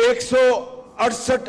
168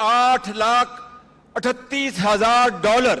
$8,38,000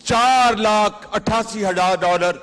$4,88,000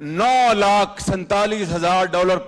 $9,47,000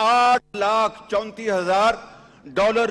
$8,34,000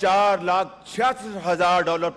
$4,86,000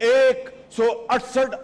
168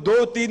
$2-3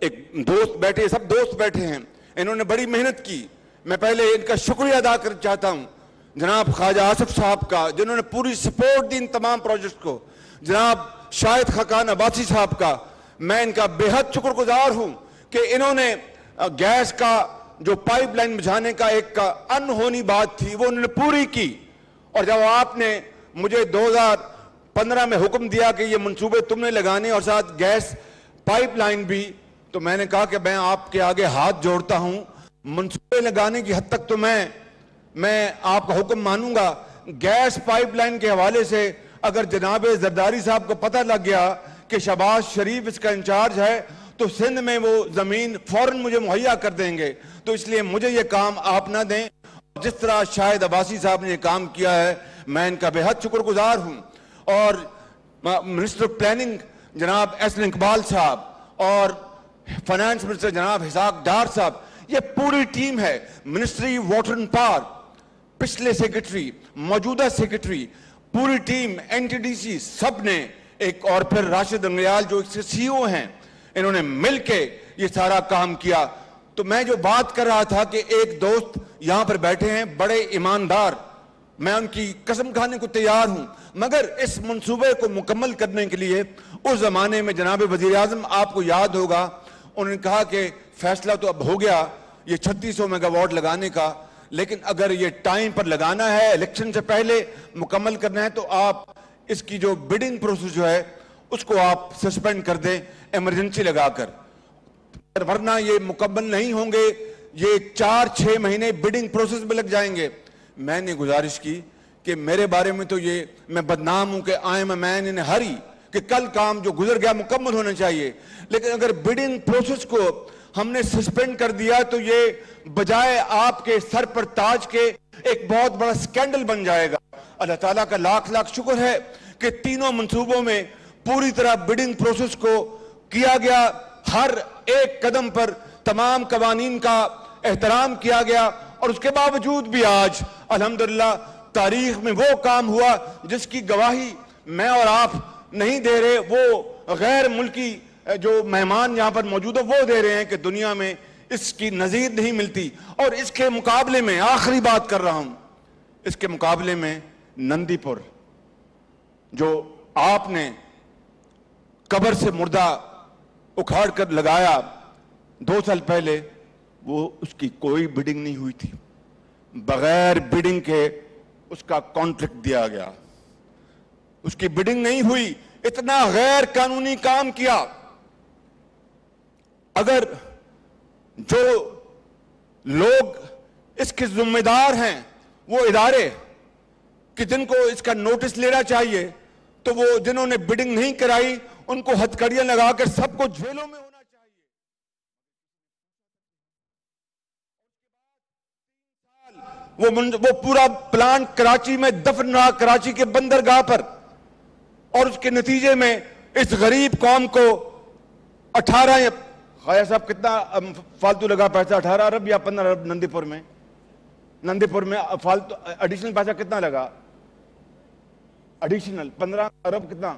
ایک دوست بیٹھے, سب دوست بیٹھے ہیں, انہوں نے بڑی محنت کی. میں پہلے ان کا شکریہ ادا کرنا چاہتا ہوں جناب خواجہ آصف صاحب کا, جنہوں نے پوری سپورٹ دی ان تمام پروجیکٹ کو. جناب شاہد خاقان عباسی صاحب کا میں ان کا بے حد شکر گزار ہوں کہ انہوں نے گیس کا جو پائپ لائن بچھانے کا ایک انہونی بات تھی وہ انہوں نے پوری کی. اور جب آپ نے مجھے 2015 میں حکم دیا کہ یہ منصوبے تم نے لگانے اور ساتھ گیس پائپ لائن بھی, تو میں نے کہا کہ میں آپ کے آگے ہاتھ جوڑتا ہوں, منصوبے لگانے کی حد تک تو میں آپ کا حکم مانوں گا. گیس پائپ لائن کے حوالے سے اگر جناب زرداری صاحب کو پتہ لگ گیا کہ شہباز شریف اس کا انچارج ہے تو سندھ میں وہ زمین فوراً مجھے مہیا کر دیں گے. تو اس لیے مجھے یہ کام آپ نہ دیں. جس طرح شاہد عباسی صاحب نے یہ کام کیا ہے میں ان کا بے حد شکر گزار ہوں. اور منسٹر آف پلاننگ جناب احسن اقبال صاحب اور فائنانس منسٹر جناب اسحاق ڈار صاحب, یہ پوری ٹیم ہے. منسٹری واٹر اینڈ پاور, پچھلے سیکرٹری, موجودہ سیکرٹری, پوری team, N T D C, سب نے ایک, اور پھر راشد انگریال جو سی او ہیں, انہوں نے مل کے یہ سارا کام کیا. تو میں جو بات کر رہا تھا کہ ایک دوست یہاں پر بیٹھے ہیں بڑے ایماندار, میں ان کی قسم کھانے کو تیار ہوں, مگر اس منصوبے کو مکمل کرنے کے لیے اس زمانے میں جناب وزیر اعظم, آپ کو یاد ہوگا, انہوں نے کہا کہ فیصلہ تو اب ہو گیا یہ 3600 میگا واٹ لگانے کا, لیکن اگر یہ ٹائم پر لگانا ہے, الیکشن سے پہلے مکمل کرنا ہے, تو آپ اس کی جو بڈنگ پروسیس جو ہے اس کو آپ سسپینڈ کر دیں ایمرجنسی لگا کر, ورنہ یہ مکمل نہیں ہوں گے. یہ 4-6 مہینے بڈنگ پروسیس میں لگ جائیں گے. میں نے گزارش کی کہ میرے بارے میں تو یہ میں بدنام ہوں کہ آئی ایم اے مین ان اے ہری, کہ کل کام جو گزر گیا مکمل ہونا چاہیے, لیکن اگر بڈنگ پروسیس کو ہم نے سسپینڈ کر دیا تو یہ بجائے آپ کے سر پر تاج کے ایک بہت بڑا سکینڈل بن جائے گا. اللہ تعالیٰ کا لاکھ لاکھ شکر ہے کہ تینوں منصوبوں میں پوری طرح بڈنگ پروسیس کو کیا گیا, ہر ایک قدم پر تمام قوانین کا احترام کیا گیا, اور اس کے باوجود بھی آج الحمدللہ تاریخ میں وہ کام ہوا جس کی گواہی میں اور آپ نہیں دے رہے, وہ غیر ملکی جو مہمان یہاں پر موجود ہے وہ دے رہے ہیں کہ دنیا میں اس کی نظیر نہیں ملتی. اور اس کے مقابلے میں, آخری بات کر رہا ہوں, اس کے مقابلے میں نندی پور جو آپ نے قبر سے مردہ اکھاڑ کر لگایا 2 سال پہلے, وہ اس کی کوئی بڈنگ نہیں ہوئی تھی, بغیر بڈنگ کے اس کا کانٹریکٹ دیا گیا, اس کی بڈنگ نہیں ہوئی. اتنا غیر قانونی کام کیا. اگر جو لوگ اس کے ذمہ دار ہیں وہ ادارے کہ جن کو اس کا نوٹس لینا چاہیے, تو وہ جنہوں نے بڈنگ نہیں کرائی ان کو ہتھکڑیاں لگا کر سب کو جیلوں میں ہونا چاہیے. وہ پورا پلان کراچی میں دفن رہا, کراچی کے بندرگاہ پر, اور اس کے نتیجے میں اس غریب قوم کو 18 خواجہ صاحب کتنا فالتو لگا پیسہ, 18 ارب یا 15 ارب نندی پور میں فالتو ایڈیشنل پیسہ کتنا لگا, ایڈیشنل 15 ارب کتنا,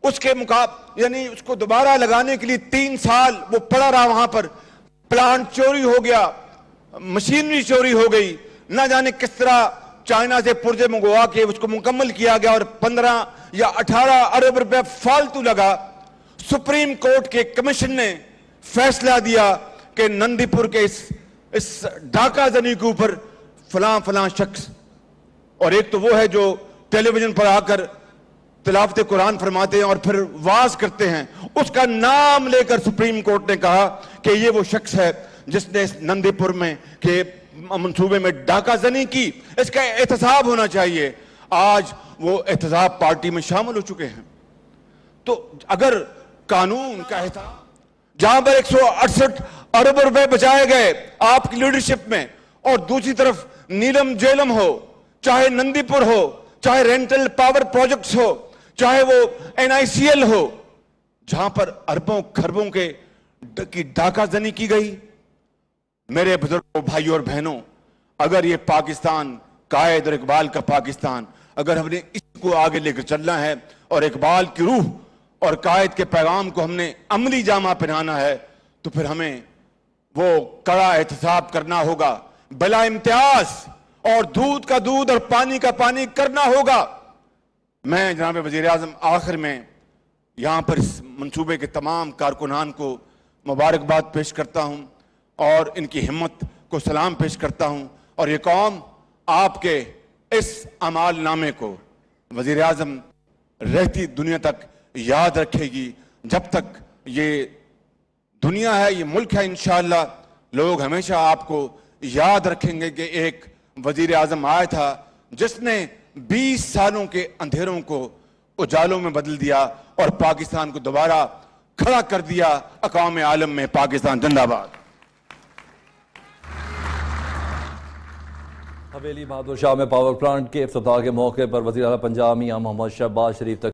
اس کے مقابل یعنی اس کو دوبارہ لگانے کے لیے 3 سال وہ پڑا رہا وہاں پر. پلانٹ چوری ہو گیا, مشینری چوری ہو گئی, نہ جانے کس طرح چائنا سے پرزے منگوا کے اس کو مکمل کیا گیا, اور 15 یا 18 ارب روپے فالتو لگا. سپریم کورٹ کے کمیشن نے فیصلہ دیا کہ نندی پور کے اس ڈھاکہ زنی کے اوپر فلاں شخص, اور ایک تو وہ ہے جو ٹیلی ویژن پر آ کر تلاوت قرآن فرماتے ہیں اور پھر واز کرتے ہیں, اس کا نام لے کر سپریم کورٹ نے کہا کہ یہ وہ شخص ہے جس نے نندی پور میں کے منصوبے میں ڈھاکہ زنی کی, اس کا احتساب ہونا چاہیے. آج وہ احتساب پارٹی میں شامل ہو چکے ہیں. تو اگر قانون کا احترام, جہاں پر 168 ارب روپے بچائے گئے آپ کی لیڈرشپ میں, اور دوسری طرف نیلم جیلم ہو, چاہے نندی پور ہو, چاہے رینٹل پاور پروجیکٹس ہو, چاہے وہ NICL ہو, جہاں پر اربوں کھربوں کی ڈھاکہ زنی کی گئی. میرے بزرگوں, بھائیوں اور بہنوں, اگر یہ پاکستان قائد اور اقبال کا پاکستان, اگر ہم نے اس کو آگے لے کر چلنا ہے اور اقبال کی روح اور قائد کے پیغام کو ہم نے عملی جامہ پہنانا ہے تو پھر ہمیں وہ کڑا احتساب کرنا ہوگا، بلا امتیاز، اور دودھ کا دودھ اور پانی کا پانی کرنا ہوگا۔ میں جناب وزیر اعظم آخر میں یہاں پر اس منصوبے کے تمام کارکنان کو مبارکباد پیش کرتا ہوں اور ان کی ہمت کو سلام پیش کرتا ہوں، اور یہ قوم آپ کے اس اعمال نامے کو وزیر اعظم رہتی دنیا تک یاد رکھے گی۔ جب تک یہ دنیا ہے، یہ ملک ہے، انشاءاللہ لوگ ہمیشہ آپ کو یاد رکھیں گے کہ ایک وزیر اعظم آیا تھا جس نے 20 سالوں کے اندھیروں کو اجالوں میں بدل دیا اور پاکستان کو دوبارہ کھڑا کر دیا۔ اقوام عالم میں پاکستان زندہ باد۔ حویلی بہادر شاہ میں پاور پلانٹ کے افتتاح کے موقع پر وزیر اعلیٰ پنجاب میاں محمد شہباز شریف